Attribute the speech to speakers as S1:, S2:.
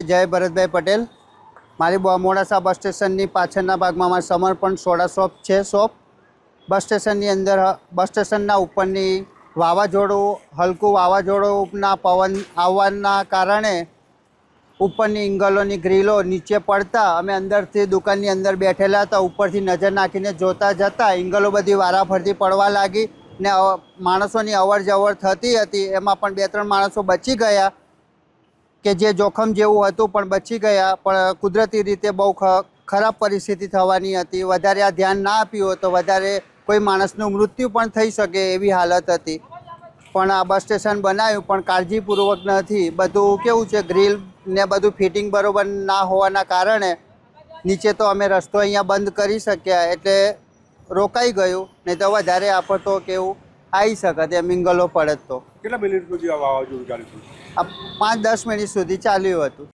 S1: જય ભરતભાઈ પટેલ. મારી મોડાસા બસ સ્ટેશનની પાછળના ભાગમાં મારી સમર્પણ સોડા શોપ છે. બસ સ્ટેશનની અંદર બસ સ્ટેશનના ઉપરની વાવાઝોડું હલકું વાવાઝોડુંના પવન આવવાના કારણે ઉપરની ઇંગલોની ગ્રીલો નીચે પડતા અમે અંદરથી દુકાનની અંદર બેઠેલા હતા. ઉપરથી નજર નાખીને જોતા જતા ઇંગલો બધી વારાફરતી પડવા લાગી ને માણસોની અવર જવર થતી હતી. એમાં પણ 2-3 માણસો બચી ગયા કે જે જોખમ જેવું હતું પણ બચી ગયા. પણ કુદરતી રીતે બહુ ખરાબ પરિસ્થિતિ થવાની હતી. વધારે આ ધ્યાન ના આપ્યું હોય તો વધારે કોઈ માણસનું મૃત્યુ પણ થઈ શકે એવી હાલત હતી. પણ આ બસ સ્ટેશન બનાવ્યું પણ કાળજીપૂર્વક નથી. બધું કેવું છે, ગ્રીલ ને બધું ફિટિંગ બરાબર ના હોવાના કારણે નીચે તો અમે રસ્તો અહીંયા બંધ કરી શક્યા એટલે રોકાઈ ગયું. નહીં તો વધારે આફતો કેવું આવી શકત એમ ઇંગલો પડત તો.
S2: કેટલા મિનિટ સુધી આ વાવાઝોડું ચાલ્યું?
S1: આ 5-10 મિનિટ સુધી ચાલ્યું હતું.